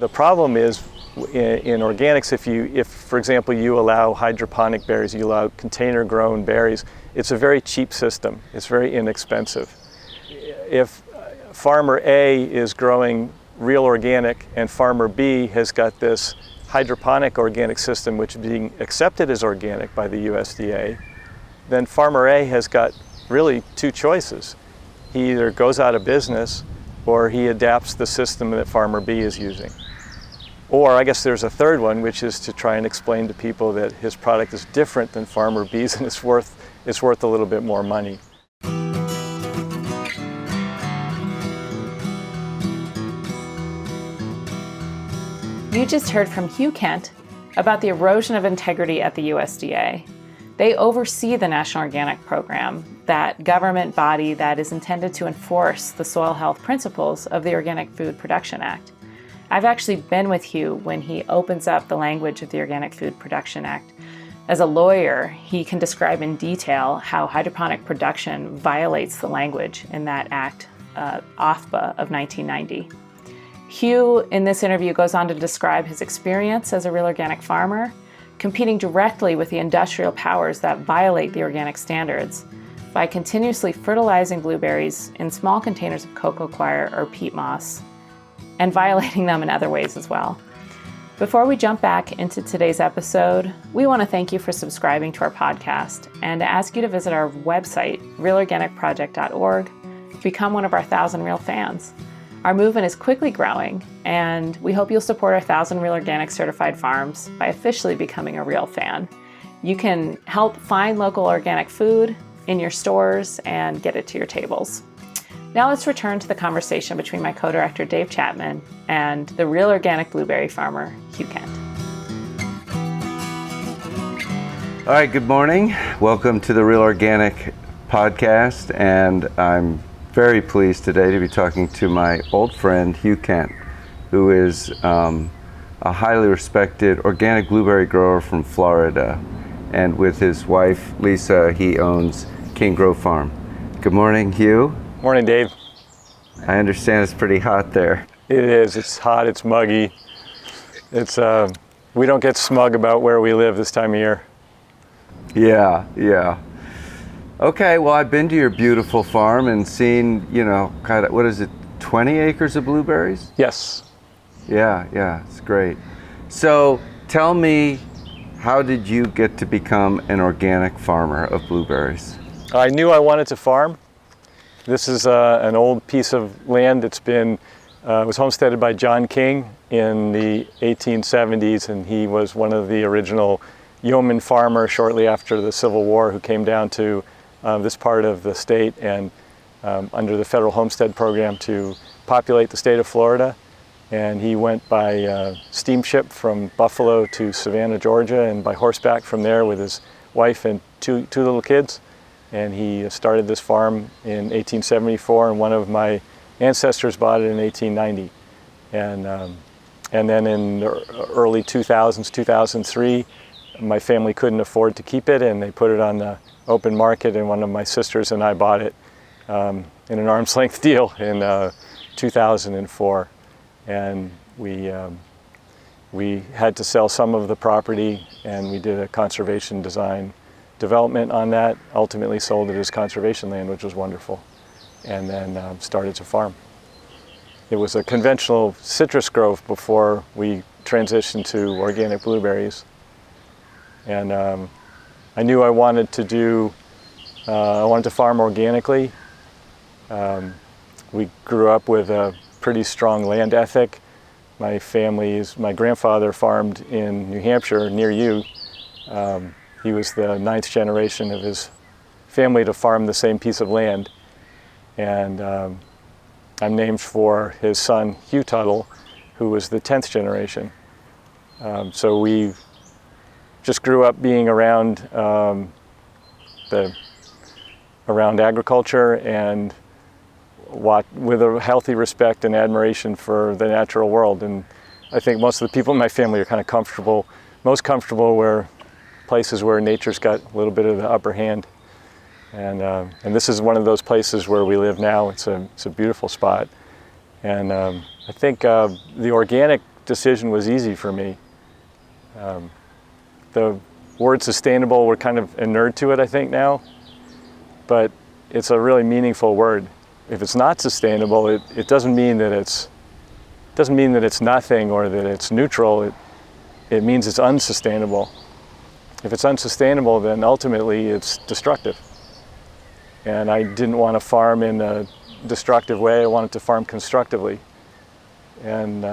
The problem is in organics, if for example you allow hydroponic berries, you allow container grown berries, it's a very cheap system. It's very inexpensive. If farmer A is growing real organic and farmer B has got this hydroponic organic system which is being accepted as organic by the USDA, then farmer A has got really two choices. He either goes out of business or he adapts the system that farmer B is using. Or I guess there's a third one, which is to try and explain to people that his product is different than farmer B's and it's worth a little bit more money. You just heard from Hugh Kent about the erosion of integrity at the USDA. They oversee the National Organic Program, that government body that is intended to enforce the soil health principles of the Organic Food Production Act. I've actually been with Hugh when he opens up the language of the Organic Food Production Act. As a lawyer, he can describe in detail how hydroponic production violates the language in that act, OFPA of 1990. Hugh, in this interview, goes on to describe his experience as a real organic farmer, competing directly with the industrial powers that violate the organic standards by continuously fertilizing blueberries in small containers of cocoa coir or peat moss, and violating them in other ways as well. Before we jump back into today's episode, we want to thank you for subscribing to our podcast and to ask you to visit our website, realorganicproject.org, to become one of our 1,000 Real fans. Our movement is quickly growing, and we hope you'll support our 1,000 Real Organic certified farms by officially becoming a Real fan. You can help find local organic food in your stores and get it to your tables. Now let's return to the conversation between my co-director Dave Chapman and the real organic blueberry farmer, Hugh Kent. All right, good morning. Welcome to the Real Organic podcast, and I'm very pleased today to be talking to my old friend, Hugh Kent, who is a highly respected organic blueberry grower from Florida. And with his wife, Lisa, he owns King Grove Farm. Good morning, Hugh. Morning, Dave. I understand it's pretty hot there. It is. It's hot. It's muggy. We don't get smug about where we live this time of year. Yeah. Okay, well, I've been to your beautiful farm and seen, kind of, what is it, 20 acres of blueberries? Yes. Yeah, it's great. So tell me, how did you get to become an organic farmer of blueberries? I knew I wanted to farm. This is an old piece of land that's was homesteaded by John King in the 1870s, and he was one of the original yeoman farmers shortly after the Civil War who came down to this part of the state and under the federal homestead program to populate the state of Florida. And he went by steamship from Buffalo to Savannah, Georgia, and by horseback from there with his wife and two little kids. And he started this farm in 1874, and one of my ancestors bought it in 1890. And then in the early 2000s, 2003, my family couldn't afford to keep it, and they put it on the open market, and one of my sisters and I bought it in an arm's length deal in 2004. And we had to sell some of the property, and we did a conservation design development on that, ultimately sold it as conservation land, which was wonderful, and then started to farm. It was a conventional citrus grove before we transitioned to organic blueberries. And I knew I wanted to farm organically. We grew up with a pretty strong land ethic. My grandfather farmed in New Hampshire near you. He was the 9th generation of his family to farm the same piece of land. And I'm named for his son, Hugh Tuttle, who was the 10th generation. So we just grew up being around agriculture and with a healthy respect and admiration for the natural world. And I think most of the people in my family are kind of most comfortable where places where nature's got a little bit of the upper hand. And this is one of those places where we live now. It's a beautiful spot. And I think the organic decision was easy for me. The word sustainable, we're kind of inured to it, I think, now, but it's a really meaningful word. If it's not sustainable, it doesn't mean that it's nothing or that it's neutral. It means it's unsustainable. If it's unsustainable, then ultimately it's destructive. And I didn't want to farm in a destructive way. I wanted to farm constructively. And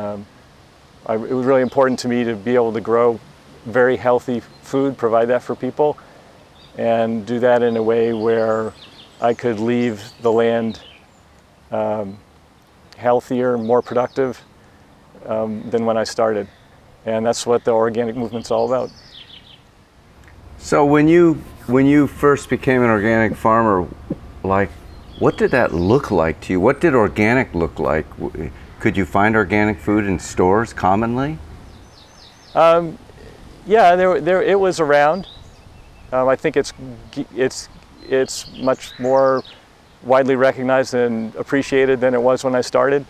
it was really important to me to be able to grow very healthy food, provide that for people, and do that in a way where I could leave the land healthier, more productive than when I started. And that's what the organic movement's all about. So when you first became an organic farmer, like, what did that look like to you? What did organic look like? Could you find organic food in stores commonly? Yeah, it was around. I think it's much more widely recognized and appreciated than it was when I started,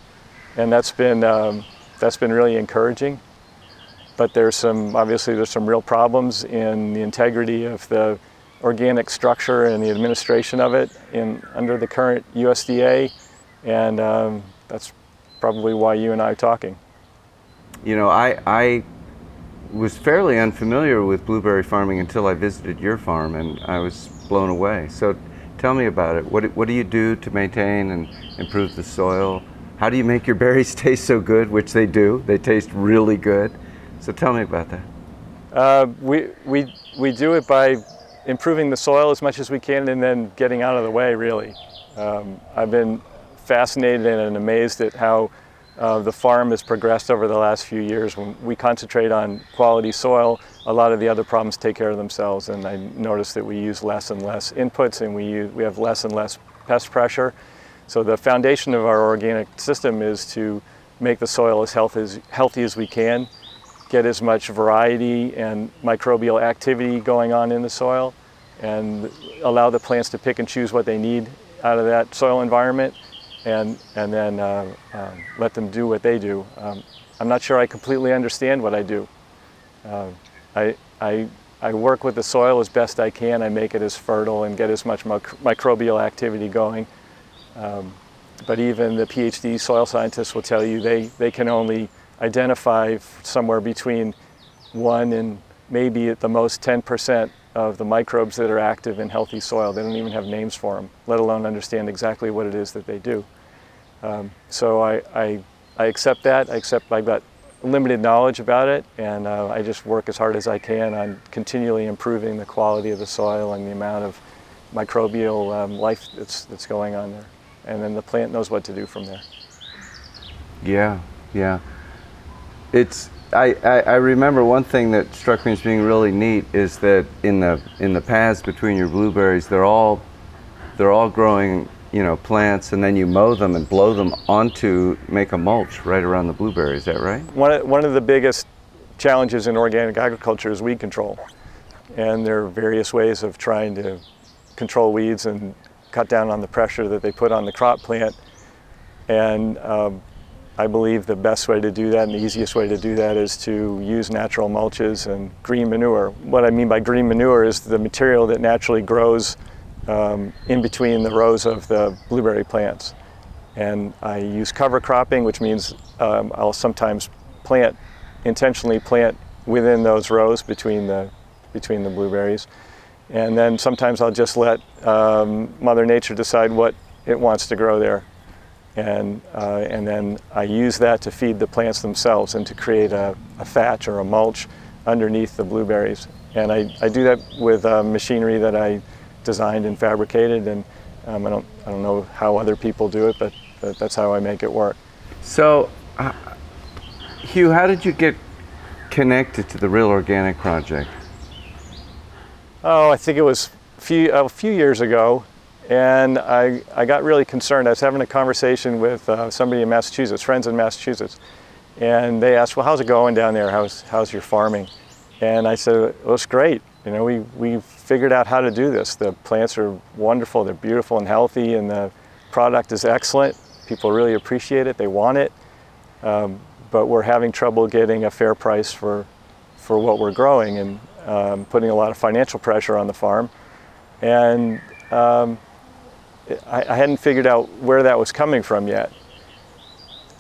and that's been really encouraging. But obviously there's some real problems in the integrity of the organic structure and the administration of it under the current USDA, and that's probably why you and I are talking. You know, I was fairly unfamiliar with blueberry farming until I visited your farm, and I was blown away. So tell me about it. What do you do to maintain and improve the soil? How do you make your berries taste so good, which they do? They taste really good. So tell me about that. We do it by improving the soil as much as we can and then getting out of the way, really. I've been fascinated and amazed at how the farm has progressed over the last few years. When we concentrate on quality soil, a lot of the other problems take care of themselves, and I noticed that we use less and less inputs, and we have less and less pest pressure. So the foundation of our organic system is to make the soil as healthy as we can, get as much variety and microbial activity going on in the soil, and allow the plants to pick and choose what they need out of that soil environment, and then let them do what they do. I'm not sure I completely understand what I do. I work with the soil as best I can. I make it as fertile and get as much microbial activity going. But even the PhD soil scientists will tell you they can only identify somewhere between 1 and maybe at the most 10% of the microbes that are active in healthy soil. They don't even have names for them, let alone understand exactly what it is that they do. So I accept that. I've got limited knowledge about it, and I just work as hard as I can on continually improving the quality of the soil and the amount of microbial life that's going on there. And then the plant knows what to do from there. Yeah. I remember one thing that struck me as being really neat is that in the paths between your blueberries, they're all growing, plants, and then you mow them and blow them onto make a mulch right around the blueberries. Is that right? One of the biggest challenges in organic agriculture is weed control, and there are various ways of trying to control weeds and cut down on the pressure that they put on the crop plant. And I believe the best way to do that and the easiest way to do that is to use natural mulches and green manure. What I mean by green manure is the material that naturally grows in between the rows of the blueberry plants. And I use cover cropping, which means I'll sometimes intentionally plant within those rows between the blueberries. And then sometimes I'll just let Mother Nature decide what it wants to grow there. And then I use that to feed the plants themselves and to create a thatch or a mulch underneath the blueberries. And I do that with machinery that I designed and fabricated, and I don't know how other people do it, but that's how I make it work. So, Hugh, how did you get connected to the Real Organic Project? Oh, I think it was a few years ago. And I got really concerned. I was having a conversation with somebody in Massachusetts, friends in Massachusetts, and they asked, well, how's it going down there? How's your farming? And I said, well, it's great. We figured out how to do this. The plants are wonderful, they're beautiful and healthy, and the product is excellent. People really appreciate it, they want it. But but we're having trouble getting a fair price for what we're growing, and putting a lot of financial pressure on the farm. And I hadn't figured out where that was coming from yet.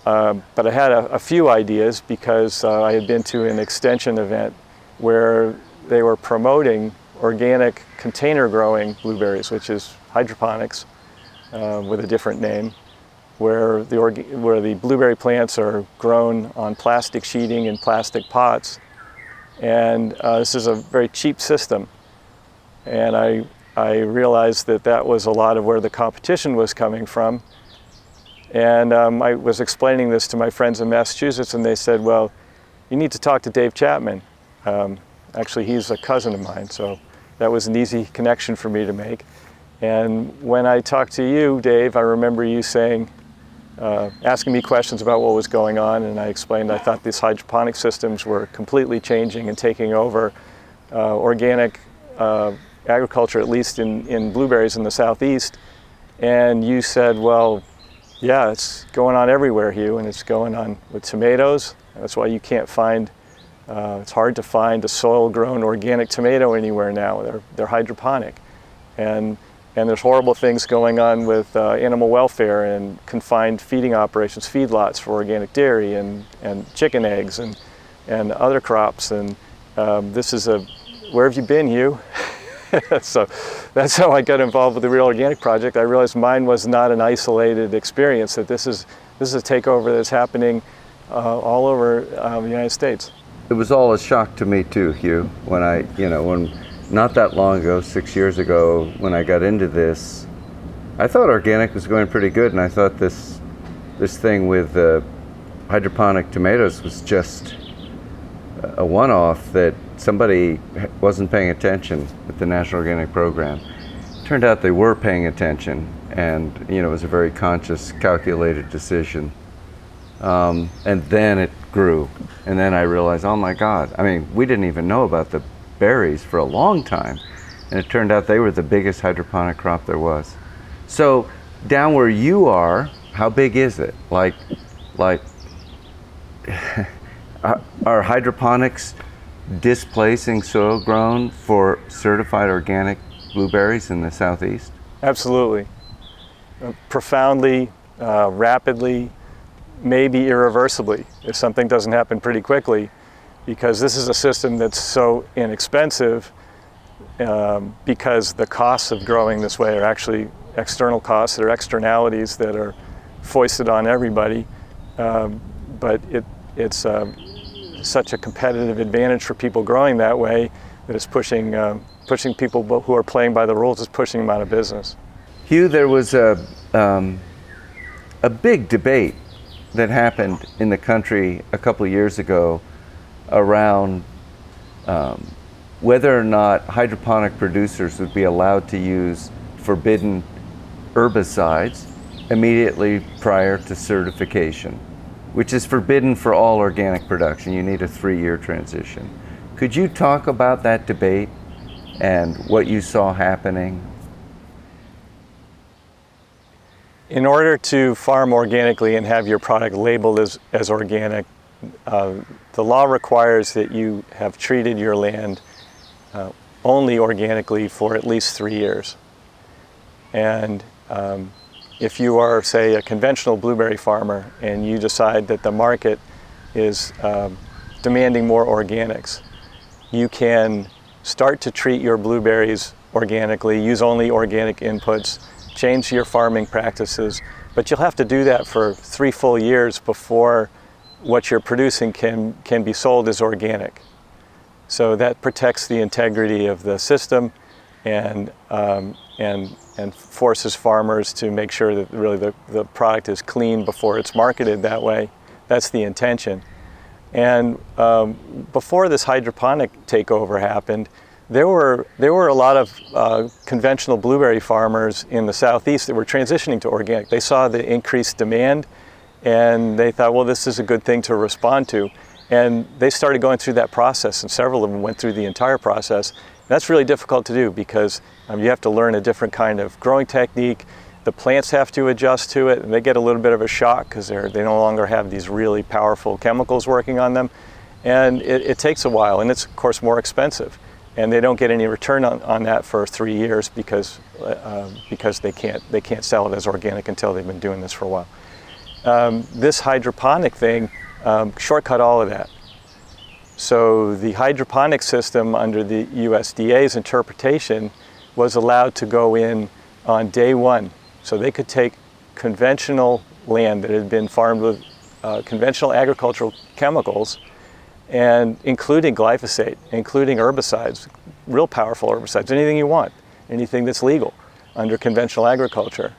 But I had a few ideas, because I had been to an extension event where they were promoting organic container growing blueberries, which is hydroponics with a different name, where the blueberry plants are grown on plastic sheeting in plastic pots. And this is a very cheap system. And I realized that was a lot of where the competition was coming from. And I was explaining this to my friends in Massachusetts, and they said, well, you need to talk to Dave Chapman. Actually, he's a cousin of mine, so that was an easy connection for me to make. And when I talked to you, Dave, I remember you saying, asking me questions about what was going on, and I explained I thought these hydroponic systems were completely changing and taking over organic agriculture, at least in blueberries in the Southeast. And you said, well, yeah, it's going on everywhere, Hugh, and it's going on with tomatoes. That's why you can't find, it's hard to find a soil-grown organic tomato anywhere now. They're hydroponic. And there's horrible things going on with animal welfare and confined feeding operations, feedlots for organic dairy and chicken eggs and other crops. And this is where have you been, Hugh? So that's how I got involved with the Real Organic Project. I realized mine was not an isolated experience, that this is a takeover that's happening all over the United States. It was all a shock to me too, Hugh, when not that long ago, 6 years ago, when I got into this, I thought organic was going pretty good, and I thought this thing with hydroponic tomatoes was just a one-off, that somebody wasn't paying attention with the National Organic Program. Turned out they were paying attention, and it was a very conscious, calculated decision. And then it grew, and then I realized, oh my God, we didn't even know about the berries for a long time, and it turned out they were the biggest hydroponic crop there was. So down where you are, how big is it? Like are hydroponics displacing soil grown for certified organic blueberries in the Southeast? Absolutely. Profoundly, rapidly, maybe irreversibly, if something doesn't happen pretty quickly, because this is a system that's so inexpensive, because the costs of growing this way are actually external costs, they're externalities that are foisted on everybody, but it's such a competitive advantage for people growing that way that it's pushing people who are playing by the rules, it's pushing them out of business. Hugh, there was a big debate that happened in the country a couple of years ago around whether or not hydroponic producers would be allowed to use forbidden herbicides immediately prior to certification, which is forbidden for all organic production. You need a 3-year transition. Could you talk about that debate and what you saw happening? In order to farm organically and have your product labeled as organic, the law requires that you have treated your land only organically for at least 3 years. And if you are, say, a conventional blueberry farmer and you decide that the market is demanding more organics, you can start to treat your blueberries organically, use only organic inputs, change your farming practices, but you'll have to do that for 3 full years before what you're producing can be sold as organic. So that protects the integrity of the system and forces farmers to make sure that really the product is clean before it's marketed that way. That's the intention. And before this hydroponic takeover happened, there were a lot of conventional blueberry farmers in the Southeast that were transitioning to organic. They saw the increased demand and they thought, well, this is a good thing to respond to. And they started going through that process, and several of them went through the entire process. That's really difficult to do because you have to learn a different kind of growing technique. the plants have to adjust to it, and they get a little bit of a shock because they no longer have these really powerful chemicals working on them. And it takes a while, and it's of course more expensive. And they don't get any return on that for 3 years because they can't sell it as organic until they've been doing this for a while. This hydroponic thing shortcut all of that. So the hydroponic system under the USDA's interpretation was allowed to go in on day one. So they could take conventional land that had been farmed with conventional agricultural chemicals, and including glyphosate, including herbicides, real powerful herbicides, anything you want, anything that's legal under conventional agriculture.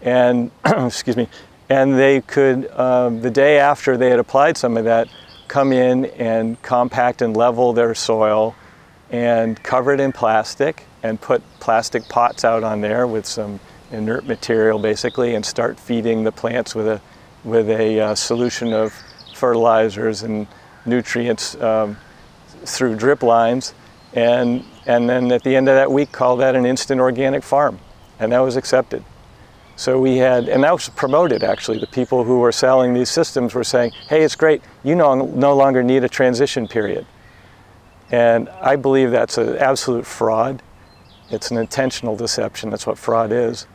And, excuse me, and they could, the day after they had applied some of that, come in and compact and level their soil and cover it in plastic and put plastic pots out on there with some inert material basically, and start feeding the plants with a solution of fertilizers and nutrients through drip lines, and then at the end of that week call that an instant organic farm, and that was accepted. So we had, and that was promoted actually. The people who were selling these systems were saying, hey, it's great, you no longer need a transition period. And I believe that's an absolute fraud. It's an intentional deception, that's what fraud is.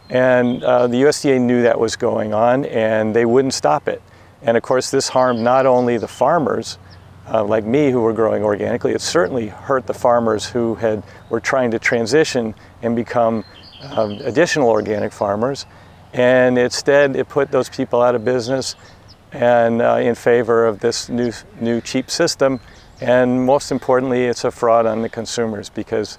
And the USDA knew that was going on, and they wouldn't stop it. And of course, this harmed not only the farmers like me who were growing organically, it certainly hurt the farmers who were trying to transition and become additional organic farmers. And instead, it put those people out of business and in favor of this new cheap system. And most importantly, it's a fraud on the consumers because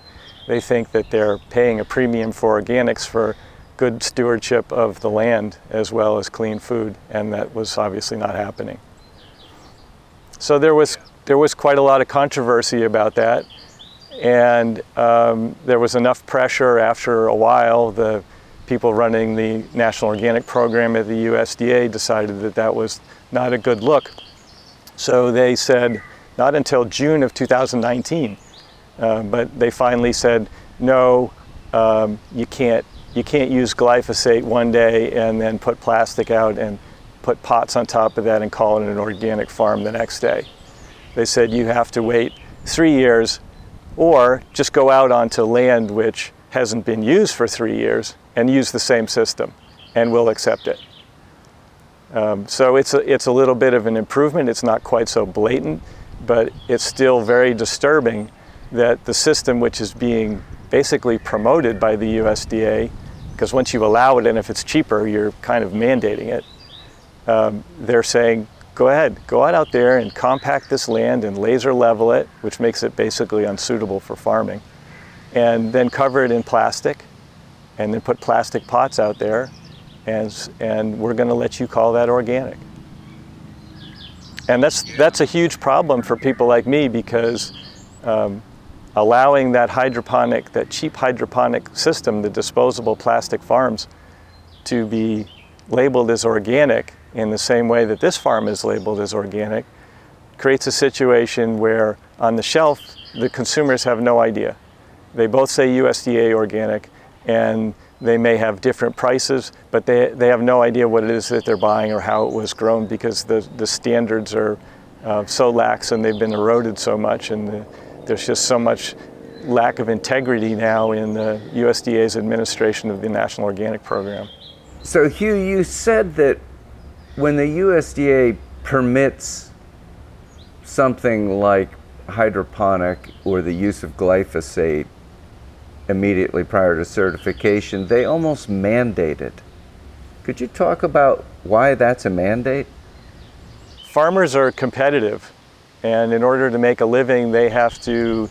they think that they're paying a premium for organics for good stewardship of the land as well as clean food, and that was obviously not happening. So there was quite a lot of controversy about that, and there was enough pressure after a while. The people running the National Organic Program at the USDA decided that that was not a good look. So they said, not until June of 2019, but they finally said, no, you can't use glyphosate one day and then put plastic out and put pots on top of that and call it an organic farm the next day. They said you have to wait 3 years or just go out onto land which hasn't been used for 3 years and use the same system, and we'll accept it. So it's a little bit of an improvement. It's not quite so blatant, but it's still very disturbing that the system which is being basically promoted by the USDA, because once you allow it and if it's cheaper, you're kind of mandating it. They're saying, go ahead, go out there and compact this land and laser level it, which makes it basically unsuitable for farming, and then cover it in plastic, and then put plastic pots out there, and we're going to let you call that organic. And that's a huge problem for people like me, because allowing that cheap hydroponic system, the disposable plastic farms, to be labeled as organic in the same way that this farm is labeled as organic, creates a situation where on the shelf, the consumers have no idea. They both say USDA organic, and they may have different prices, but they have no idea what it is that they're buying or how it was grown, because the standards are so lax and they've been eroded so much, and there's just so much lack of integrity now in the USDA's administration of the National Organic Program. So Hugh, you said that when the USDA permits something like hydroponic or the use of glyphosate immediately prior to certification, they almost mandate it. Could you talk about why that's a mandate? Farmers are competitive, and in order to make a living, they have to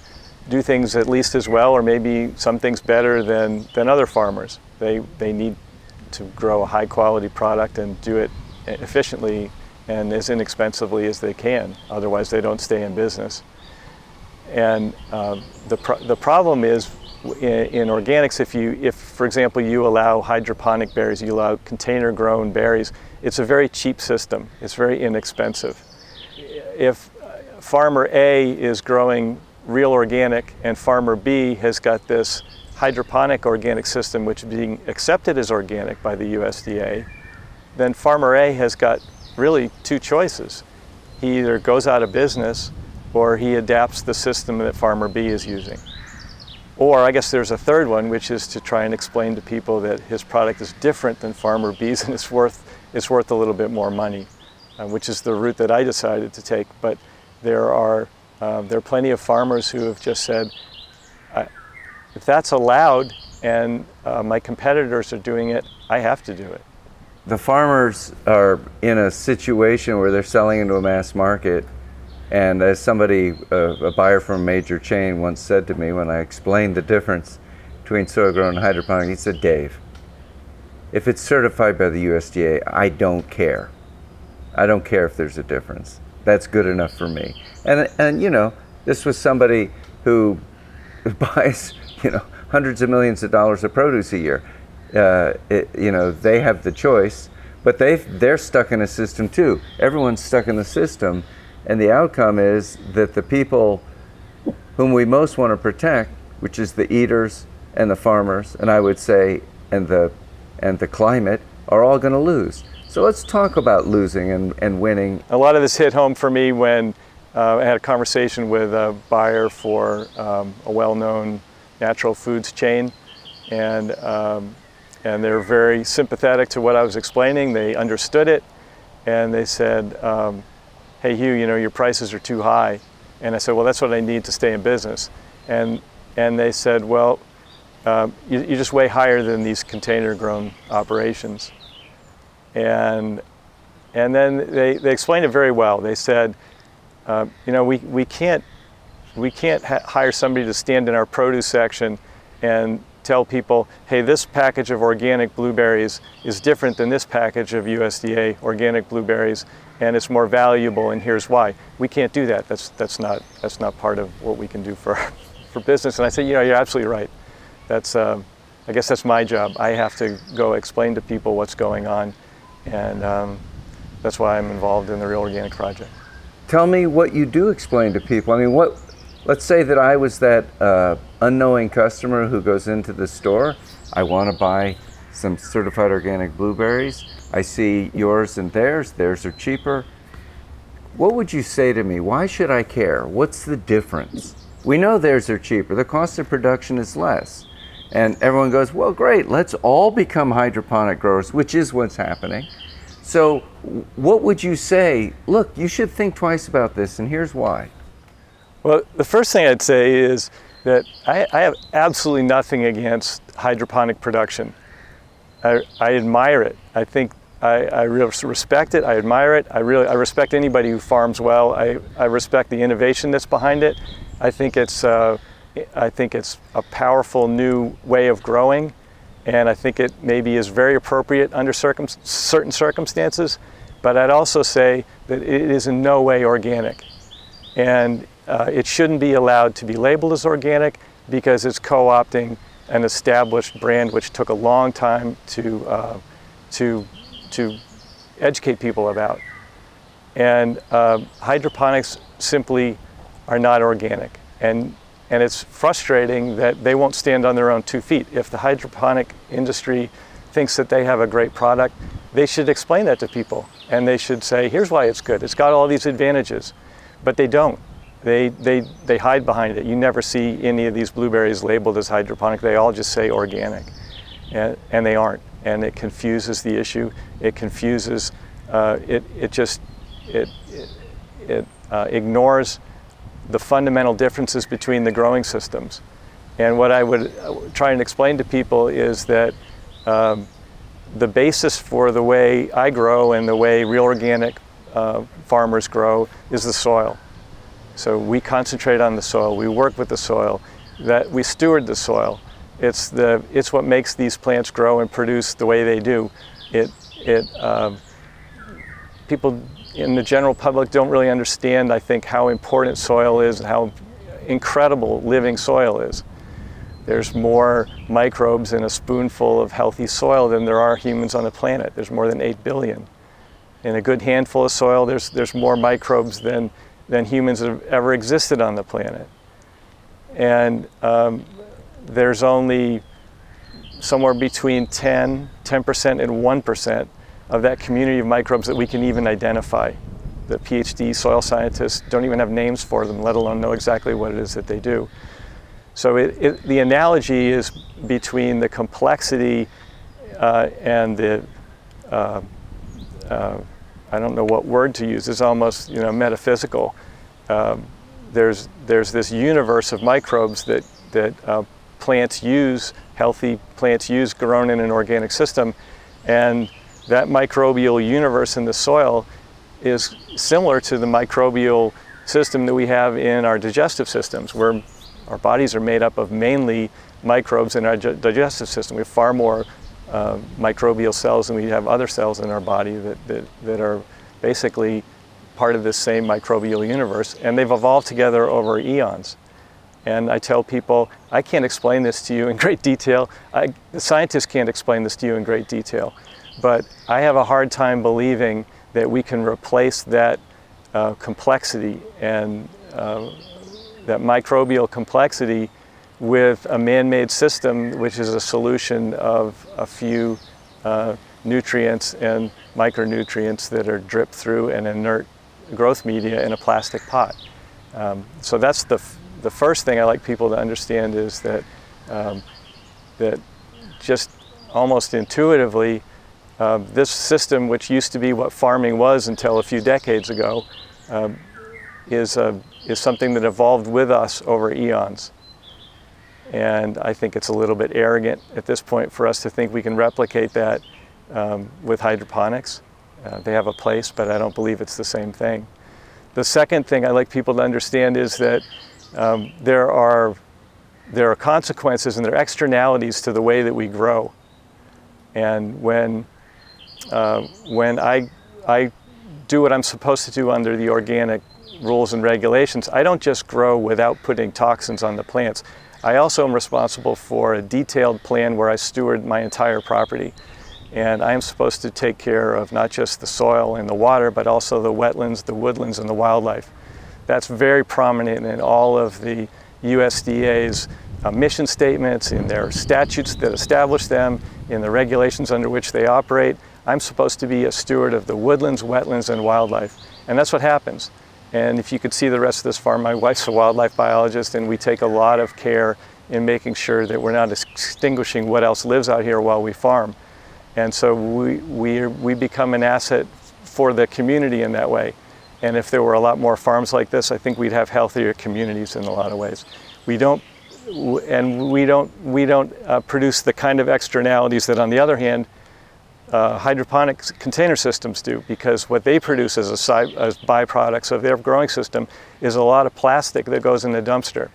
do things at least as well, or maybe some things better than other farmers. They need to grow a high quality product and do it efficiently and as inexpensively as they can. Otherwise, they don't stay in business. And the problem is in organics, if for example you allow hydroponic berries, you allow container grown berries, it's a very cheap system. It's very inexpensive. If farmer A is growing real organic and farmer B has got this hydroponic organic system, which is being accepted as organic by the USDA, then farmer A has got really two choices. He either goes out of business or he adapts the system that farmer B is using. Or I guess there's a third one, which is to try and explain to people that his product is different than farmer B's and it's worth a little bit more money, which is the route that I decided to take. But there are plenty of farmers who have just said, if that's allowed and my competitors are doing it, I have to do it. The farmers are in a situation where they're selling into a mass market, and as somebody, a buyer from a major chain once said to me when I explained the difference between soil grown and hydroponic, he said, "Dave, if it's certified by the USDA, I don't care. I don't care if there's a difference. That's good enough for me." And you know, this was somebody who buys, you know, hundreds of millions of dollars of produce a year. You know, they have the choice, but they're stuck in a system too. Everyone's stuck in the system, and the outcome is that the people whom we most want to protect, which is the eaters and the farmers, and I would say, and the climate, are all going to lose. So let's talk about losing and winning. A lot of this hit home for me when I had a conversation with a buyer for a well-known natural foods chain, and they're very sympathetic to what I was explaining. They understood it, and they said, "Hey Hugh, you know, your prices are too high." And I said, "Well, that's what I need to stay in business." And they said, "Well, you're just way higher than these container-grown operations." And then they explained it very well. They said, "You know, we can't hire somebody to stand in our produce section and tell people, hey, this package of organic blueberries is different than this package of USDA organic blueberries, and it's more valuable, and here's why." We can't do that. That's not part of what we can do for business. And I said, you know, you're absolutely right. That's I guess that's my job. I have to go explain to people what's going on, and that's why I'm involved in the Real Organic Project. Tell me what you do explain to people. I mean, let's say that I was that unknowing customer who goes into the store. I want to buy some certified organic blueberries. I see yours and theirs are cheaper. What would you say to me? Why should I care? What's the difference? We know theirs are cheaper. The cost of production is less. And everyone goes, well, great, let's all become hydroponic growers, which is what's happening. So what would you say? Look, you should think twice about this, and here's why. Well, the first thing I'd say is that I have absolutely nothing against hydroponic production. I admire it. I think I really respect it. I admire it. I respect anybody who farms well. I respect the innovation that's behind it. I think it's a powerful new way of growing, and I think it maybe is very appropriate under certain circumstances. But I'd also say that it is in no way organic, and it shouldn't be allowed to be labeled as organic because it's co-opting an established brand which took a long time to educate people about. And hydroponics simply are not organic. And it's frustrating that they won't stand on their own 2 feet. If the hydroponic industry thinks that they have a great product, they should explain that to people. And they should say, here's why it's good. It's got all these advantages. But they don't. They hide behind it. You never see any of these blueberries labeled as hydroponic. They all just say organic, and they aren't. And it confuses the issue. It confuses. It ignores the fundamental differences between the growing systems. And what I would try and explain to people is that the basis for the way I grow and the way real organic farmers grow is the soil. So we concentrate on the soil, we work with the soil, that we steward the soil. It's what makes these plants grow and produce the way they do. People in the general public don't really understand, I think, how important soil is and how incredible living soil is. There's more microbes in a spoonful of healthy soil than there are humans on the planet. There's more than 8 billion. In a good handful of soil, there's more microbes than humans have ever existed on the planet. And there's only somewhere between 10% and 1% of that community of microbes that we can even identify. The PhD soil scientists don't even have names for them, let alone know exactly what it is that they do. So the analogy is between the complexity and the, I don't know what word to use, it's almost metaphysical. There's this universe of microbes that plants use, healthy plants use, grown in an organic system, and that microbial universe in the soil is similar to the microbial system that we have in our digestive systems, where our bodies are made up of mainly microbes in our digestive system. We have far more microbial cells than we have other cells in our body that are basically part of this same microbial universe, and they've evolved together over eons. And I tell people, I can't explain this to you in great detail. The scientists can't explain this to you in great detail, but I have a hard time believing that we can replace that complexity and that microbial complexity with a man-made system, which is a solution of a few nutrients and micronutrients that are dripped through an inert growth media in a plastic pot. So that's the first thing I like people to understand, is that that just almost intuitively, this system, which used to be what farming was until a few decades ago, is something that evolved with us over eons. And I think it's a little bit arrogant at this point for us to think we can replicate that with hydroponics. They have a place, but I don't believe it's the same thing. The second thing I like people to understand is that there are consequences and there are externalities to the way that we grow. And when I do what I'm supposed to do under the organic rules and regulations, I don't just grow without putting toxins on the plants. I also am responsible for a detailed plan where I steward my entire property. And I am supposed to take care of not just the soil and the water, but also the wetlands, the woodlands, and the wildlife. That's very prominent in all of the USDA's mission statements, in their statutes that establish them, in the regulations under which they operate. I'm supposed to be a steward of the woodlands, wetlands, and wildlife. And that's what happens. And if you could see the rest of this farm, my wife's a wildlife biologist, and we take a lot of care in making sure that we're not extinguishing what else lives out here while we farm. And so we become an asset for the community in that way. And if there were a lot more farms like this, I think we'd have healthier communities in a lot of ways. We don't produce the kind of externalities that, on the other hand, hydroponic container systems do, because what they produce as byproducts of their growing system is a lot of plastic that goes in the dumpster.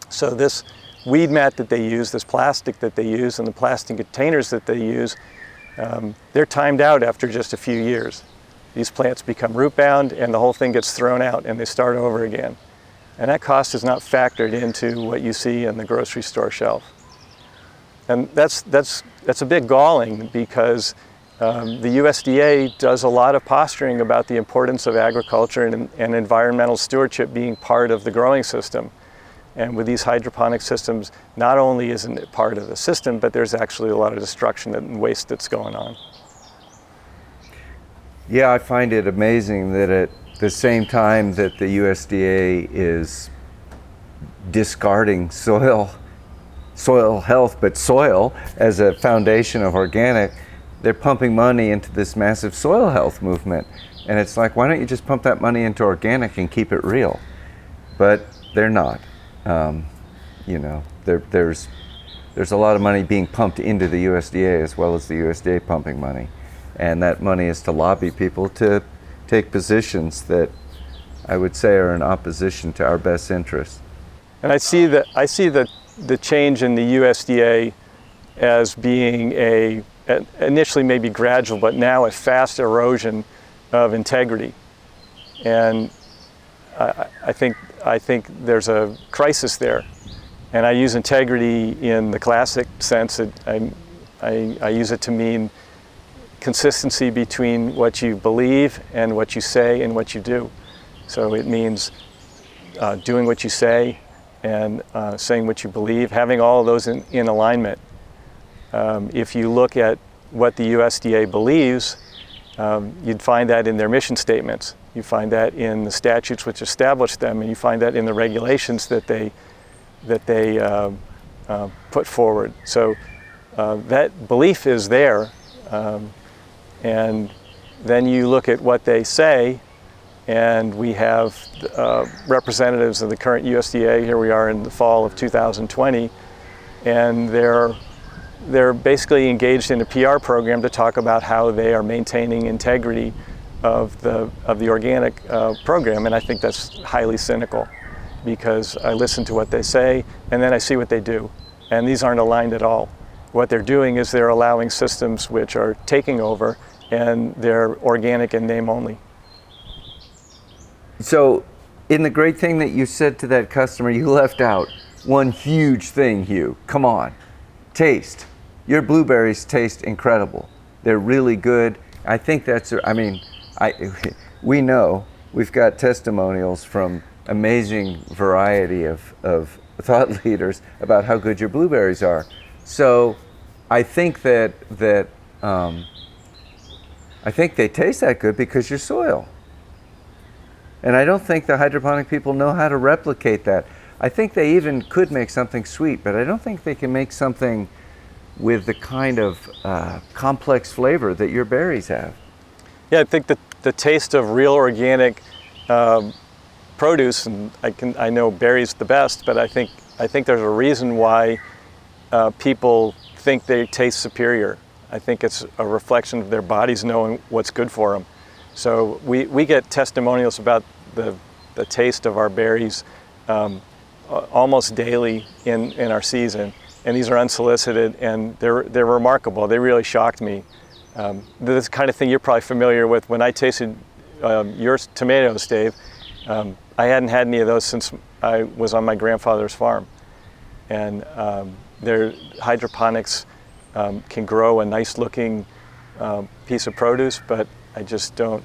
So this weed mat that they use, this plastic that they use, and the plastic containers that they use, they're timed out after just a few years. These plants become root bound and the whole thing gets thrown out and they start over again. And that cost is not factored into what you see in the grocery store shelf. And that's a bit galling, because the USDA does a lot of posturing about the importance of agriculture and environmental stewardship being part of the growing system. And with these hydroponic systems, not only isn't it part of the system, but there's actually a lot of destruction and waste that's going on. Yeah, I find it amazing that at the same time that the USDA is discarding soil health, but soil as a foundation of organic, they're pumping money into this massive soil health movement. And it's like, why don't you just pump that money into organic and keep it real? But they're not. There's a lot of money being pumped into the USDA, as well as the USDA pumping money. And that money is to lobby people to take positions that I would say are in opposition to our best interests. And I see the change in the USDA as being initially maybe gradual, but now a fast erosion of integrity. And I think there's a crisis there. And I use integrity in the classic sense. I use it to mean consistency between what you believe and what you say and what you do. So it means doing what you say, and saying what you believe, having all of those in alignment. If you look at what the USDA believes, you'd find that in their mission statements. You find that in the statutes which establish them, and you find that in the regulations that they put forward. So that belief is there, and then you look at what they say, and we have representatives of the current USDA. Here we are in the fall of 2020, and they're basically engaged in a PR program to talk about how they are maintaining integrity of the organic program, and I think that's highly cynical, because I listen to what they say and then I see what they do, and these aren't aligned at all. What they're doing is they're allowing systems which are taking over, and they're organic in name only. So, in the great thing that you said to that customer, you left out one huge thing, Hugh. Come on, taste. Your blueberries taste incredible. They're really good. I think we know, we've got testimonials from amazing variety of thought leaders about how good your blueberries are. So I think that I think they taste that good because your soil. And I don't think the hydroponic people know how to replicate that. I think they even could make something sweet, but I don't think they can make something with the kind of complex flavor that your berries have. Yeah, I think that the taste of real organic produce, and I know berries the best, but I think there's a reason why people think they taste superior. I think it's a reflection of their bodies knowing what's good for them. So we get testimonials about the taste of our berries almost daily in our season, and these are unsolicited, and they're remarkable. They really shocked me. This kind of thing you're probably familiar with. When I tasted your tomatoes, Dave, I hadn't had any of those since I was on my grandfather's farm, and their hydroponics can grow a nice looking piece of produce, but I just don't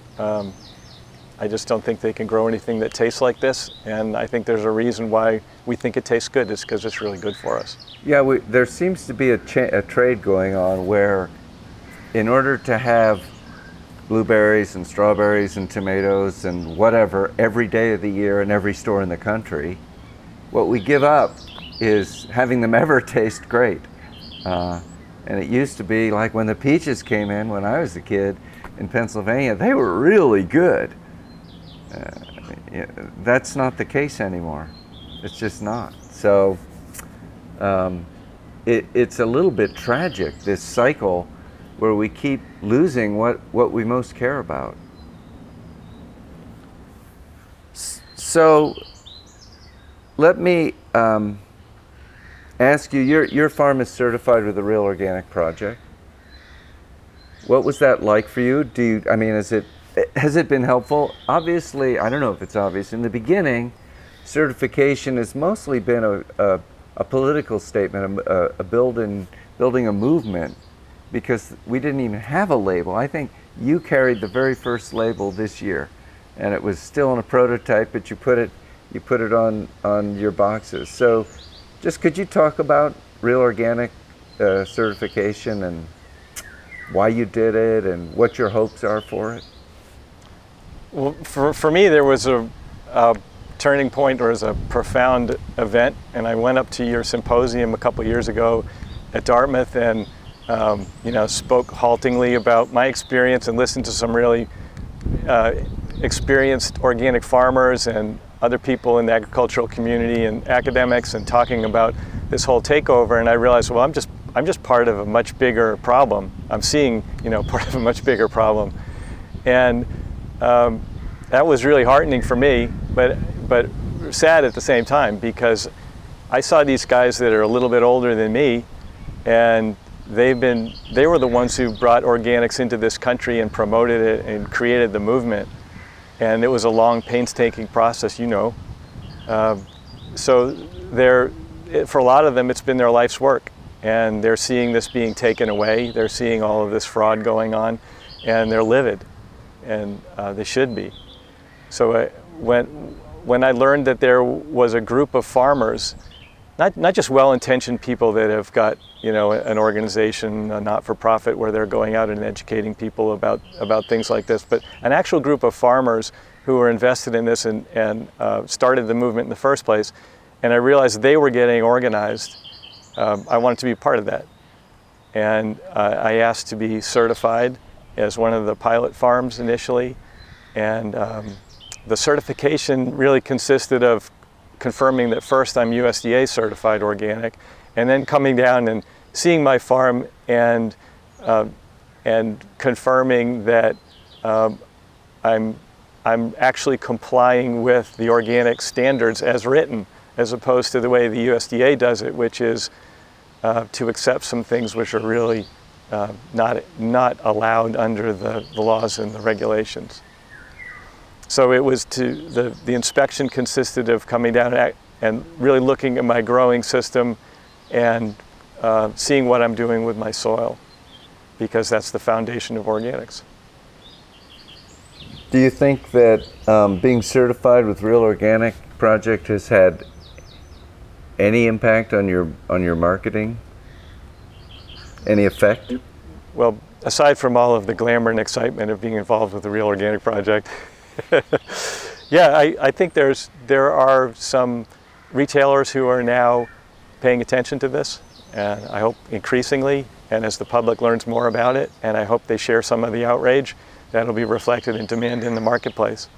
think they can grow anything that tastes like this, and I think there's a reason why we think it tastes good. It's because it's really good for us. Yeah, there seems to be a trade going on where, in order to have blueberries and strawberries and tomatoes and whatever every day of the year in every store in the country, what we give up is having them ever taste great. And it used to be like when the peaches came in when I was a kid in Pennsylvania, they were really good. That's not the case anymore. It's just not. So it's a little bit tragic, this cycle where we keep losing what we most care about. So let me ask you, your farm is certified with the Real Organic Project. What was that like for you? Has it been helpful? Obviously, I don't know if it's obvious. In the beginning, certification has mostly been a political statement, building a movement, because we didn't even have a label. I think you carried the very first label this year, and it was still in a prototype, but you put it on your boxes. So just could you talk about Real Organic certification and why you did it and what your hopes are for it? Well, for me, there was a turning point, or as a profound event, and I went up to your symposium a couple years ago at Dartmouth and spoke haltingly about my experience and listened to some really experienced organic farmers and other people in the agricultural community and academics, and talking about this whole takeover. And I realized, well, I'm just part of a much bigger problem. I'm seeing, part of a much bigger problem, and that was really heartening for me, but sad at the same time, because I saw these guys that are a little bit older than me, and they were the ones who brought organics into this country and promoted it and created the movement. And it was a long, painstaking process, So for a lot of them, it's been their life's work, and they're seeing this being taken away. They're seeing all of this fraud going on, and they're livid, and they should be. So when I learned that there was a group of farmers, not just well-intentioned people that have got, you know, an organization, a not-for-profit, where they're going out and educating people about things like this, but an actual group of farmers who were invested in this and started the movement in the first place. And I realized they were getting organized. I wanted to be part of that. And I asked to be certified as one of the pilot farms initially. And the certification really consisted of confirming that first I'm USDA certified organic, and then coming down and seeing my farm and confirming that I'm actually complying with the organic standards as written, as opposed to the way the USDA does it, which is to accept some things which are really not allowed under the laws and the regulations. So it was the inspection consisted of coming down and really looking at my growing system and seeing what I'm doing with my soil, because that's the foundation of organics. Do you think that being certified with Real Organic Project has had any impact on your marketing? Any effect? Well, aside from all of the glamour and excitement of being involved with the Real Organic Project, yeah, I think there are some retailers who are now paying attention to this, and I hope increasingly, and as the public learns more about it, and I hope they share some of the outrage, that'll be reflected in demand in the marketplace.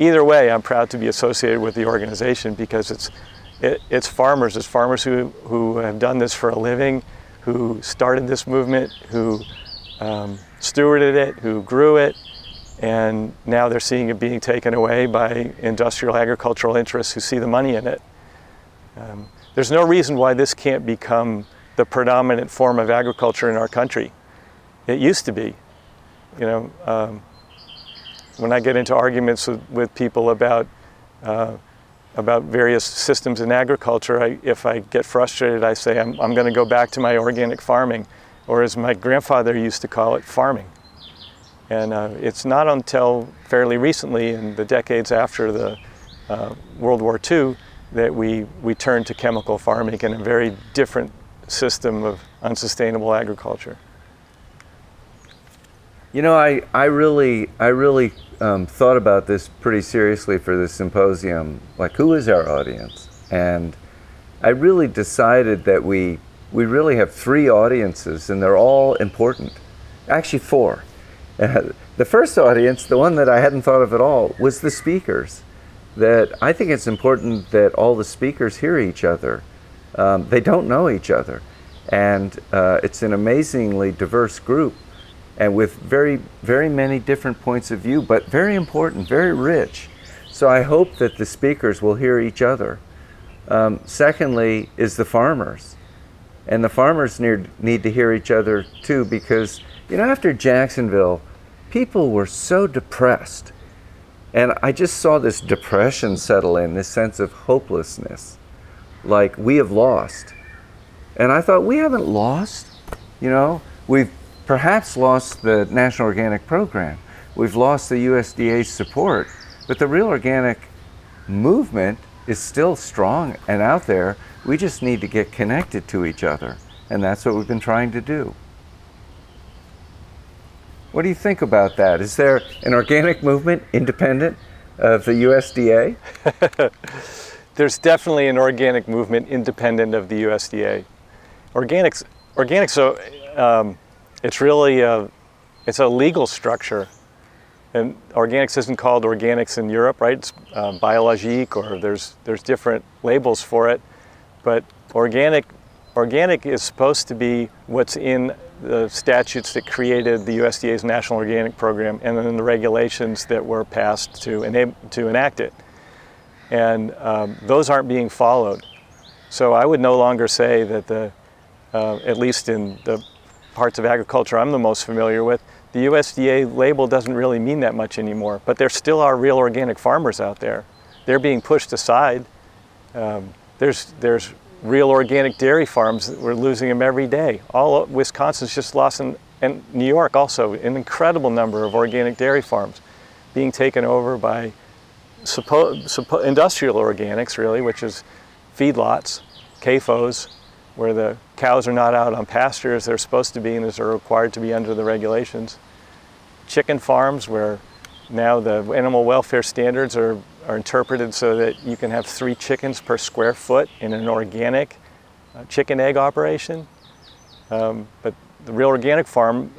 Either way, I'm proud to be associated with the organization, because it's farmers who have done this for a living, who started this movement, who stewarded it, who grew it, and now they're seeing it being taken away by industrial agricultural interests who see the money in it. There's no reason why this can't become the predominant form of agriculture in our country. It used to be. You know, when I get into arguments with people about various systems in agriculture, if I get frustrated, I say I'm going to go back to my organic farming, or as my grandfather used to call it, farming. And it's not until fairly recently, in the decades after the World War II, that we turned to chemical farming and a very different system of unsustainable agriculture. You know, I really thought about this pretty seriously for this symposium. Like, who is our audience? And I really decided that we really have 3 audiences, and they're all important. Actually 4. The first audience, the one that I hadn't thought of at all, was the speakers. That I think it's important that all the speakers hear each other. They don't know each other. And it's an amazingly diverse group, and with very, very many different points of view, but very important, very rich. So I hope that the speakers will hear each other. Secondly is the farmers. And the farmers need to hear each other too, because, you know, after Jacksonville, people were so depressed. And I just saw this depression settle in, this sense of hopelessness, like we have lost. And I thought, we haven't lost. You know, we've perhaps lost the National Organic Program. We've lost the USDA's support, but the Real Organic movement is still strong and out there. We just need to get connected to each other, and that's what we've been trying to do. What do you think about that? Is there an organic movement independent of the USDA? There's definitely an organic movement independent of the USDA. Organics, it's really it's a legal structure, and organics isn't called organics in Europe, right? It's biologique, or there's different labels for it. But organic is supposed to be what's in the statutes that created the USDA's National Organic Program, and then the regulations that were passed to enact it. And those aren't being followed. So I would no longer say that at least in the parts of agriculture I'm the most familiar with, the USDA label doesn't really mean that much anymore. But there still are real organic farmers out there. They're being pushed aside. There's real organic dairy farms. We're losing them every day. Wisconsin's just lost, and New York also, an incredible number of organic dairy farms, being taken over by industrial organics, really, which is feedlots, CAFOs, where the cows are not out on pasture as they're supposed to be and as are required to be under the regulations. Chicken farms, where now the animal welfare standards are interpreted so that you can have 3 chickens per square foot in an organic chicken egg operation. But the Real Organic Farm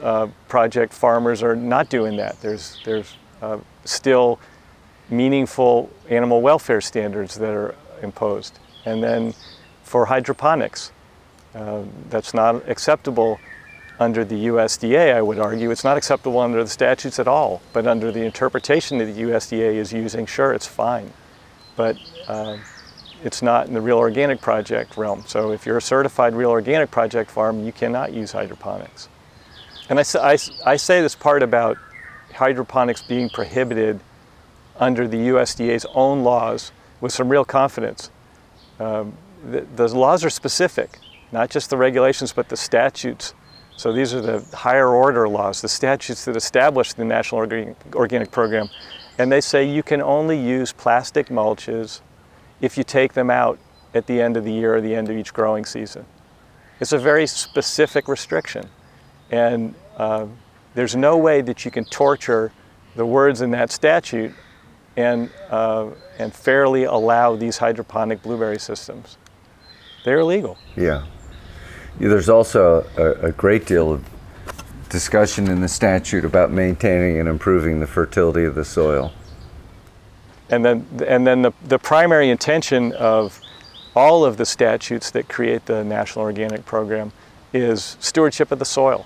project farmers are not doing that. There's still meaningful animal welfare standards that are imposed. And then for hydroponics, that's not acceptable under the USDA, I would argue. It's not acceptable under the statutes at all, but under the interpretation that the USDA is using, sure, it's fine. But it's not in the Real Organic Project realm. So if you're a certified Real Organic Project farm, you cannot use hydroponics. And I say this part about hydroponics being prohibited under the USDA's own laws with some real confidence. The laws are specific, not just the regulations, but the statutes. So these are the higher order laws, the statutes that establish the National Organic Program. And they say you can only use plastic mulches if you take them out at the end of the year or the end of each growing season. It's a very specific restriction. And there's no way that you can torture the words in that statute and fairly allow these hydroponic blueberry systems. They're illegal. Yeah. There's also a great deal of discussion in the statute about maintaining and improving the fertility of the soil. And then the primary intention of all of the statutes that create the National Organic Program is stewardship of the soil.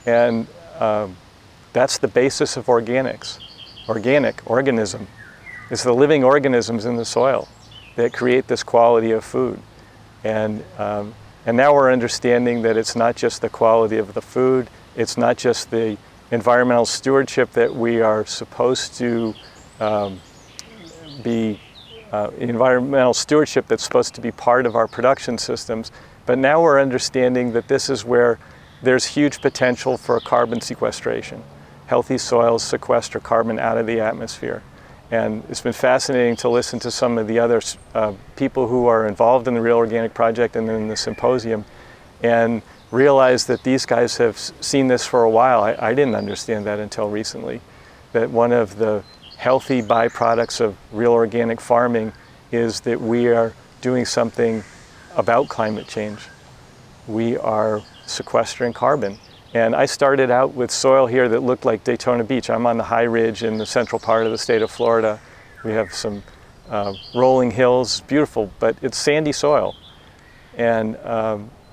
And that's the basis of organics. Organism. It's the living organisms in the soil that create this quality of food. And now we're understanding that it's not just the quality of the food, it's not just the environmental stewardship that we are supposed to environmental stewardship that's supposed to be part of our production systems, but now we're understanding that this is where there's huge potential for carbon sequestration. Healthy soils sequester carbon out of the atmosphere. And it's been fascinating to listen to some of the other people who are involved in the Real Organic Project and in the Symposium, and realize that these guys have seen this for a while. I didn't understand that until recently, that one of the healthy byproducts of real organic farming is that we are doing something about climate change. We are sequestering carbon. And I started out with soil here that looked like Daytona Beach. I'm on the high ridge in the central part of the state of Florida. We have some rolling hills, beautiful, but it's sandy soil. And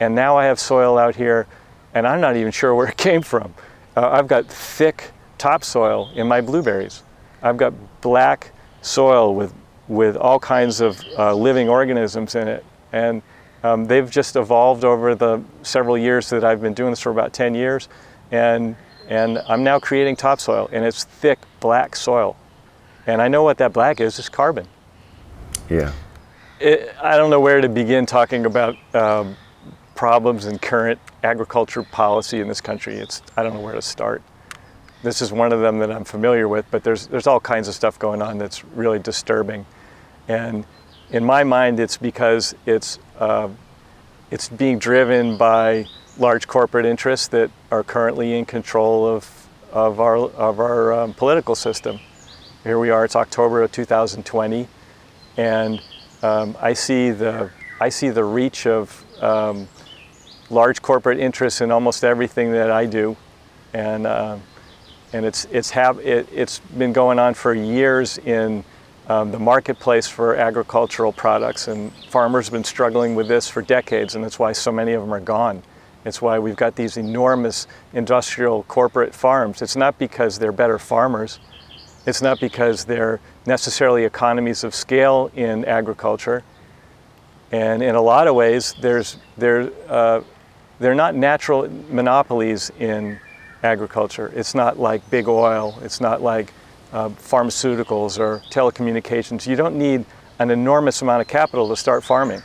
now I have soil out here, and I'm not even sure where it came from. I've got thick topsoil in my blueberries. I've got black soil with all kinds of living organisms in it. And they've just evolved over the several years that I've been doing this for about 10 years. And I'm now creating topsoil, and it's thick black soil. And I know what that black is, it's carbon. Yeah. I don't know where to begin talking about problems in current agriculture policy in this country. I don't know where to start. This is one of them that I'm familiar with, but there's all kinds of stuff going on that's really disturbing. And in my mind, it's because it's being driven by large corporate interests that are currently in control of our political system. Here we are, it's October of 2020, and I see the reach of large corporate interests in almost everything that I do, and it's been going on for years in the marketplace for agricultural products, and farmers have been struggling with this for decades, and that's why so many of them are gone. It's why we've got these enormous industrial corporate farms. It's not because they're better farmers. It's not because they're necessarily economies of scale in agriculture. And in a lot of ways, they're not natural monopolies in agriculture. It's not like big oil. It's not like pharmaceuticals or telecommunications. You don't need an enormous amount of capital to start farming.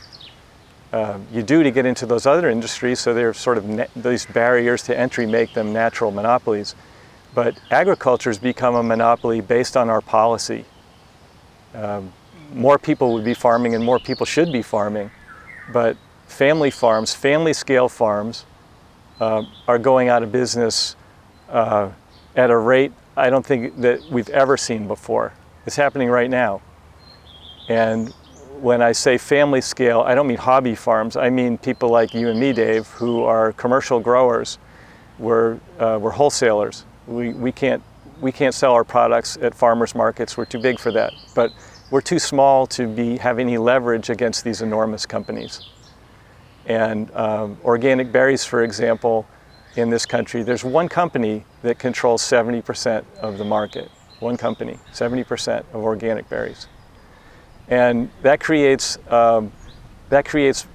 You do to get into those other industries, so they're sort of these barriers to entry make them natural monopolies. But agriculture has become a monopoly based on our policy. More people would be farming and more people should be farming, but family farms, family scale farms, are going out of business at a rate I don't think that we've ever seen before. It's happening right now. And when I say family scale, I don't mean hobby farms. I mean people like you and me, Dave, who are commercial growers. We're wholesalers. We can't sell our products at farmers markets. We're too big for that. But we're too small to have any leverage against these enormous companies. And organic berries, for example, in this country, there's one company that controls 70% of the market. One company, 70% of organic berries. And that creates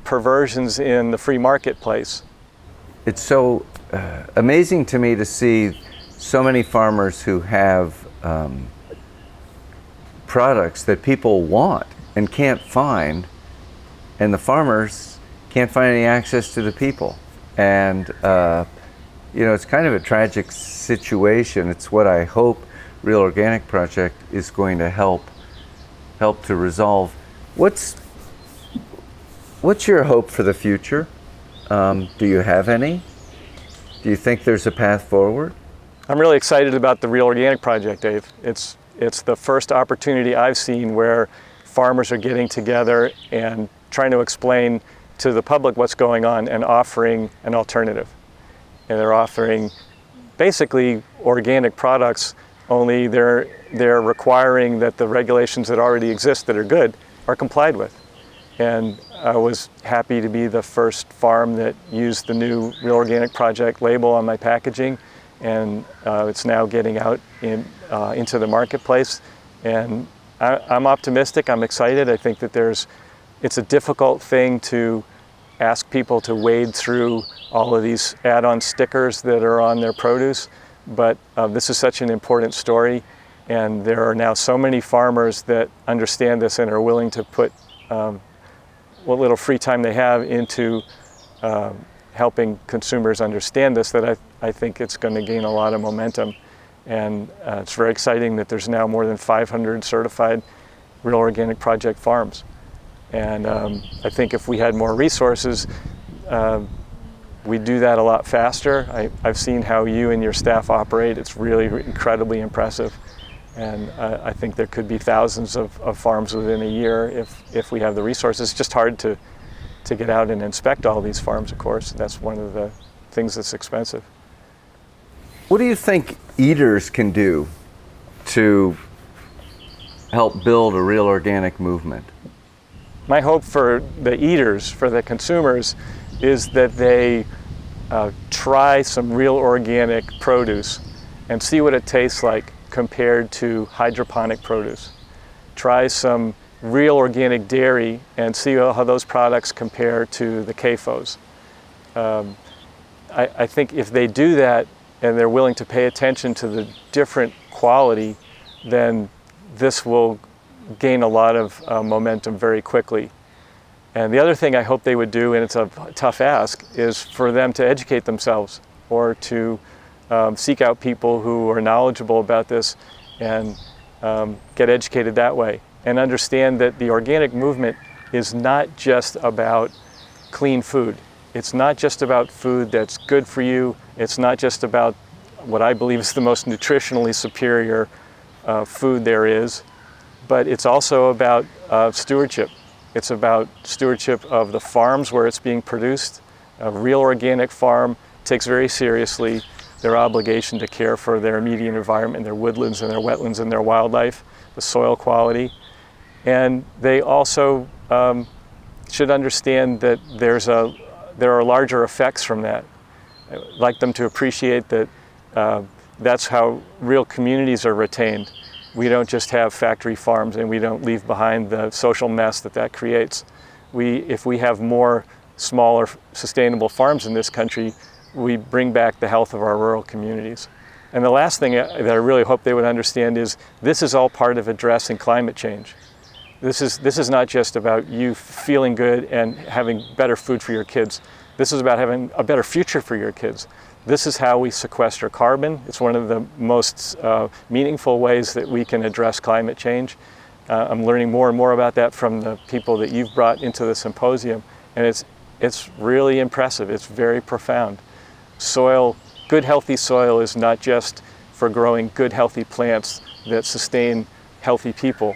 perversions in the free marketplace. It's so amazing to me to see so many farmers who have products that people want and can't find, and the farmers can't find any access to the people. And it's kind of a tragic situation. It's what I hope Real Organic Project is going to help to resolve. What's your hope for the future? Do you have any? Do you think there's a path forward? I'm really excited about the Real Organic Project, Dave. It's the first opportunity I've seen where farmers are getting together and trying to explain to the public what's going on and offering an alternative. And they're offering basically organic products, only they're requiring that the regulations that already exist that are good are complied with. And I was happy to be the first farm that used the new Real Organic Project label on my packaging, and it's now getting out into the marketplace. And I'm optimistic, I'm excited. I think that it's a difficult thing to ask people to wade through all of these add-on stickers that are on their produce, but this is such an important story, and there are now so many farmers that understand this and are willing to put what little free time they have into helping consumers understand this, that I think it's going to gain a lot of momentum. And it's very exciting that there's now more than 500 certified Real Organic Project farms. And I think if we had more resources, we'd do that a lot faster. I've seen how you and your staff operate. It's really incredibly impressive. And I think there could be thousands of farms within a year if we have the resources. It's just hard to get out and inspect all these farms, of course. That's one of the things that's expensive. What do you think eaters can do to help build a real organic movement? My hope for the eaters, for the consumers, is that they try some real organic produce and see what it tastes like compared to hydroponic produce. Try some real organic dairy and see how those products compare to the CAFOs. I think if they do that and they're willing to pay attention to the different quality, then this will gain a lot of momentum very quickly. And the other thing I hope they would do, and it's a tough ask, is for them to educate themselves or to seek out people who are knowledgeable about this and get educated that way and understand that the organic movement is not just about clean food. It's not just about food that's good for you. It's not just about what I believe is the most nutritionally superior food there is, but it's also about stewardship. It's about stewardship of the farms where it's being produced. A real organic farm takes very seriously their obligation to care for their immediate environment, their woodlands and their wetlands and their wildlife, the soil quality. And they also should understand that there are larger effects from that. I'd like them to appreciate that that's how real communities are retained. We don't just have factory farms and we don't leave behind the social mess that creates. If we have more smaller sustainable farms in this country, we bring back the health of our rural communities. And the last thing that I really hope they would understand is this is all part of addressing climate change. This is not just about you feeling good and having better food for your kids. This is about having a better future for your kids. This is how we sequester carbon. It's one of the most meaningful ways that we can address climate change. I'm learning more and more about that from the people that you've brought into the symposium, and it's really impressive. It's very profound. Soil, good healthy soil is not just for growing good healthy plants that sustain healthy people.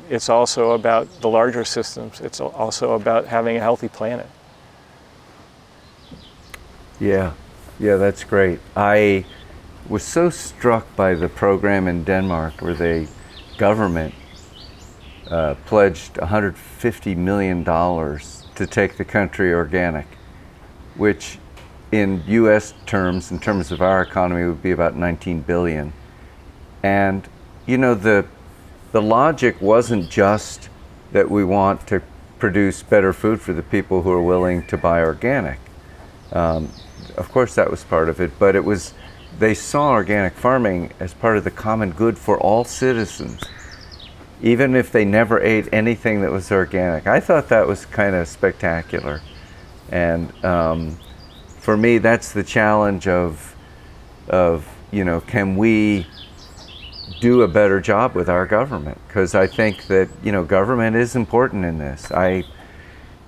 It's also about the larger systems. It's also about having a healthy planet. Yeah, that's great. I was so struck by the program in Denmark where the government pledged $150 million to take the country organic, which in US terms, in terms of our economy, would be about 19 billion. And you know, the logic wasn't just that we want to produce better food for the people who are willing to buy organic. Of course that was part of it, but it was, they saw organic farming as part of the common good for all citizens, even if they never ate anything that was organic. I thought that was kind of spectacular. And for me, that's the challenge of, you know, can we do a better job with our government? Because I think that, you know, government is important in this.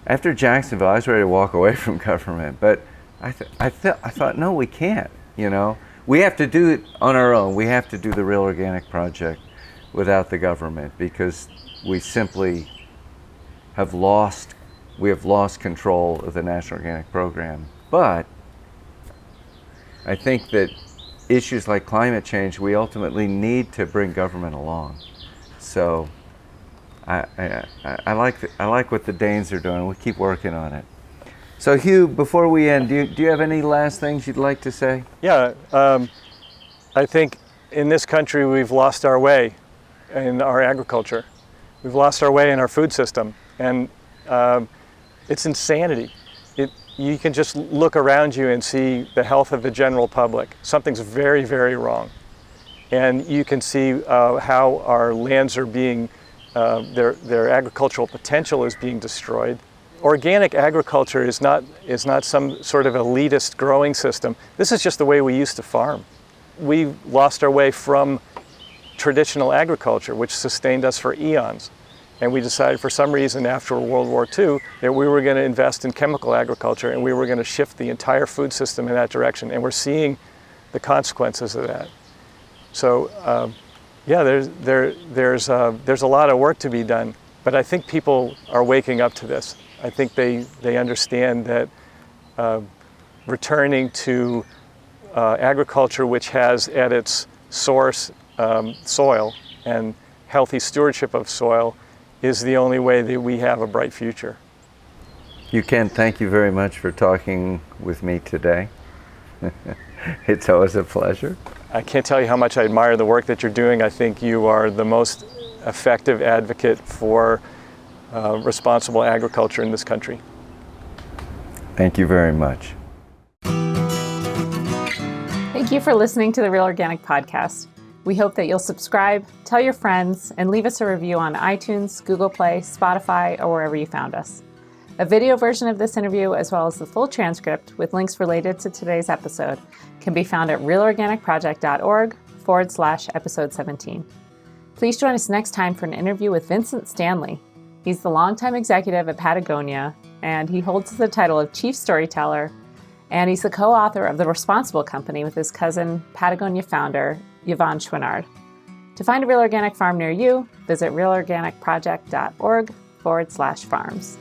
After Jacksonville, I was ready to walk away from government, but I thought, no, we can't, you know. We have to do it on our own. We have to do the Real Organic Project without the government, because we simply have lost control of the National Organic Program. But I think that issues like climate change, we ultimately need to bring government along. So I like what the Danes are doing. We'll keep working on it. So Hugh, before we end, do you have any last things you'd like to say? Yeah, I think in this country we've lost our way in our agriculture. We've lost our way in our food system, and it's insanity. You can just look around you and see the health of the general public. Something's very, very wrong. And you can see how our lands are being, their agricultural potential is being destroyed. Organic agriculture is not some sort of elitist growing system. This is just the way we used to farm. We lost our way from traditional agriculture, which sustained us for eons. And we decided for some reason after World War II that we were going to invest in chemical agriculture, and we were going to shift the entire food system in that direction. And we're seeing the consequences of that. So yeah, there's a lot of work to be done, but I think people are waking up to this. I think they understand that returning to agriculture which has at its source soil and healthy stewardship of soil is the only way that we have a bright future. Hugh Kent, thank you very much for talking with me today. It's always a pleasure. I can't tell you how much I admire the work that you're doing. I think you are the most effective advocate for responsible agriculture in this country. Thank you very much. Thank you for listening to the Real Organic Podcast. We hope that you'll subscribe, tell your friends, and leave us a review on iTunes, Google Play, Spotify, or wherever you found us. A video version of this interview, as well as the full transcript with links related to today's episode, can be found at realorganicproject.org/episode 17. Please join us next time for an interview with Vincent Stanley. He's the longtime executive at Patagonia, and he holds the title of Chief Storyteller, and he's the co-author of The Responsible Company with his cousin, Patagonia founder, Yvonne Chouinard. To find a Real Organic Farm near you, visit realorganicproject.org/farms.